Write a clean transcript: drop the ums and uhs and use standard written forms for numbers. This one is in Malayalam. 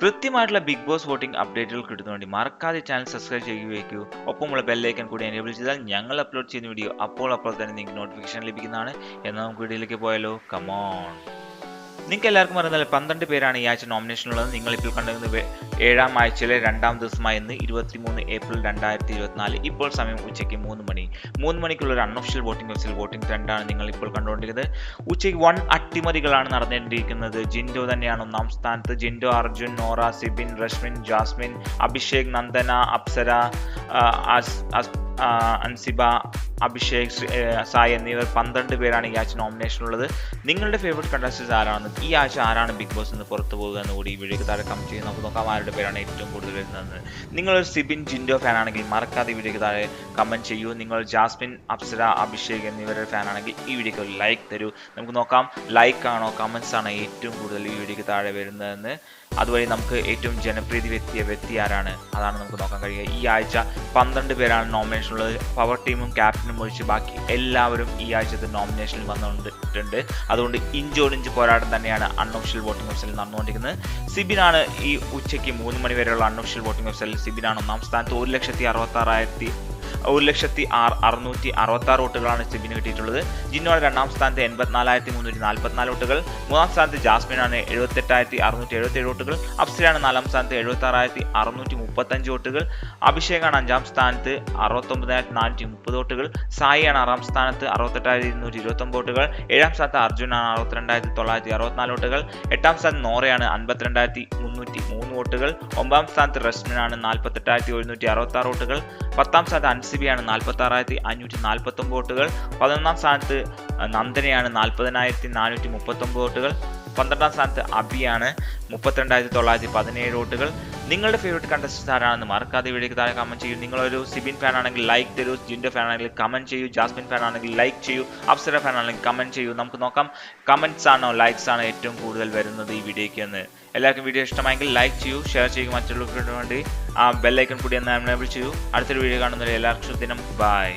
കൃത്യമായിട്ടുള്ള ബിഗ് ബോസ് വോട്ടിംഗ് അപ്ഡേറ്റുകൾ കിട്ടുന്നതിന് വേണ്ടി മറക്കാതെ ചാനൽ സബ്സ്ക്രൈബ് ചെയ്യുകയോ ഒപ്പമുള്ള ബെല്ലൈക്കൺ കൂടി എനേബിൾ ചെയ്താൽ ഞങ്ങൾ അപ്ലോഡ് ചെയ്യുന്ന വീഡിയോ അപ്പോൾ തന്നെ നിങ്ങൾക്ക് നോട്ടിഫിക്കേഷൻ ലഭിക്കുന്നതാണ്. എന്നാൽ നമുക്ക് വീഡിയോയിലേക്ക് പോയാലോ? കമോൺ. നിങ്ങൾക്ക് എല്ലാവർക്കും അറിയുന്നത് 12 പേരാണ് ഈ ആഴ്ച നോമിനേഷനുള്ളത്. നിങ്ങളിപ്പോൾ കണ്ടിരുന്നത് 7ാം ആഴ്ചയിലെ 2ാം ദിവസമായ ഇന്ന് 23 ഏപ്രിൽ 2024. ഇപ്പോൾ സമയം ഉച്ചയ്ക്ക് 3 മണി. 3 മണിക്കുള്ള ഒരു അൺഒഫീഷ്യൽ വോട്ടിംഗ് വെബ്സൈറ്റ് വോട്ടിംഗ് ട്രെൻഡാണ് നിങ്ങൾ ഇപ്പോൾ കണ്ടുകൊണ്ടിരിക്കുന്നത്. ഉച്ചയ്ക്ക് 1 അട്ടിമറികളാണ് നടന്നുകൊണ്ടിരിക്കുന്നത്. ജിൻഡോ തന്നെയാണ് 1ാം സ്ഥാനത്ത്. ജിൻഡോ, അർജുൻ, നോറ, സിബിൻ, റഷ്മിൻ, ജാസ്മിൻ, അഭിഷേക്, നന്ദന, അപ്സര, അൻസിബ, അഭിഷേക്, സായ് എന്നിവർ 12 പേരാണ് ഈ ആഴ്ച നോമിനേഷനുള്ളത്. നിങ്ങളുടെ ഫേവറേറ്റ് കണ്ടസ്റ്റൻസ് ആരാണ്? ഈ ആഴ്ച ആരാണ് ബിഗ് ബോസ് നിന്ന് പുറത്തു പോകുക എന്ന് കൂടി ഈ വീഡിയോക്ക് താഴെ കമന്റ് ചെയ്ത് നമുക്ക് നോക്കാം ആരുടെ പേരാണ് ഏറ്റവും കൂടുതൽ വരുന്നത്. നിങ്ങളൊരു സിബിൻ, ജിൻഡോ ഫാൻ ആണെങ്കിൽ മറക്കാതെ ഈ വീഡിയോക്ക് താഴെ കമന്റ് ചെയ്യൂ. നിങ്ങൾ ജാസ്മിൻ, അപ്സര, അഭിഷേക് എന്നിവരുടെ ഫാൻ ആണെങ്കിൽ ഈ വീഡിയോക്ക് ഒരു ലൈക്ക് തരൂ. നമുക്ക് നോക്കാം ലൈക്ക് ആണോ കമന്റ്സ് ആണോ ഏറ്റവും കൂടുതൽ ഈ വീഡിയോക്ക് താഴെ വരുന്നതെന്ന്. അതുവഴി നമുക്ക് ഏറ്റവും ജനപ്രീതി വ്യക്തി ആരാണ് അതാണ് നമുക്ക് നോക്കാൻ കഴിയുക. ഈ ആഴ്ച 12 പേരാണ് നോമിനേഷനുള്ളത്. പവർ ടീമും ക്യാപ്റ്റനും ഒഴിച്ച് ബാക്കി എല്ലാവരും ഈ ആഴ്ചത്തെ നോമിനേഷനിൽ വന്നിട്ടുണ്ട്. അതുകൊണ്ട് ഇഞ്ചോടിഞ്ച് പോരാട്ടം തന്നെയാണ് അൺഒഫീഷ്യൽ വോട്ടിംഗ് വെബ്സൈറ്റിൽ നടന്നുകൊണ്ടിരിക്കുന്നത്. സിബിനാണ് ഈ ഉച്ചയ്ക്ക് 3 മണി വരെയുള്ള അൺഒഫീഷ്യൽ വോട്ടിംഗ് വെബ്സൈറ്റിൽ സിബിനാണ് 1ാം സ്ഥാനത്ത്. 1,66,666 വോട്ടുകളാണ് സിബിന് കിട്ടിയിട്ടുള്ളത്. ജിന്നോണ് 2ാം സ്ഥാനത്ത് 84,344 വോട്ടുകൾ. 3ാം സ്ഥാനത്ത് ജാസ്മിനാണ് 78,677 വോട്ടുകൾ. അപ്സരയാണ് 4ാം സ്ഥാനത്ത് 76,635 വോട്ടുകൾ. അഭിഷേകാണ് 5ാം സ്ഥാനത്ത് 69,430 വോട്ടുകൾ. സായിയാണ് 6ാം സ്ഥാനത്ത് 68,229 വോട്ടുകൾ. 7ാം സ്ഥാനത്ത് അർജുനാണ് 62,964 വോട്ടുകൾ. 8ാം സ്ഥാനത്ത് നോറയാണ് 52,303 വോട്ടുകൾ. 9ാം സ്ഥാനത്ത് റസ്മിനാണ് 48,766 വോട്ടുകൾ. 10ാം സ്ഥാനത്ത് അൻസിബിയാണ് 46,549 വോട്ടുകൾ. 11ാം സ്ഥാനത്ത് നന്ദനയാണ് 40,439 വോട്ടുകൾ. 12ാം സ്ഥാനത്ത് അബിയാണ് 32,917 വോട്ടുകൾ. നിങ്ങളുടെ ഫേവറേറ്റ് കണ്ടസ്റ്റൻസ് ആരാണെന്ന് മറക്കാതെ വീഡിയോക്ക് താഴെ കമന്റ് ചെയ്യൂ. നിങ്ങളൊരു സിബിൻ ഫാൻ ആണെങ്കിൽ ലൈക്ക് തരൂ. ജിൻഡോ ഫാൻ ആണെങ്കിൽ കമന്റ് ചെയ്യൂ. ജാസ്മിൻ ഫാൻ ആണെങ്കിൽ ലൈക്ക് ചെയ്യൂ. അപ്സര ഫാൻ ആണെങ്കിൽ കമന്റ് ചെയ്യൂ. നമുക്ക് നോക്കാം കമന്റ്സ് ആണോ ലൈക്സ് ആണോ ഏറ്റവും കൂടുതൽ വരുന്നത് ഈ വീഡിയോയ്ക്ക് എന്ന്. എല്ലാവർക്കും വീഡിയോ ഇഷ്ടമായെങ്കിൽ ലൈക്ക് ചെയ്യൂ, ഷെയർ ചെയ്യുക. മറ്റുള്ളവർക്ക് വേണ്ടി ആ ബെല്ലൈക്കൺ കൂടി എനേബിൾ ചെയ്യൂ. അടുത്തൊരു വീഡിയോ കാണുന്നവരെ എല്ലാവർക്കും ദിനം ബൈ.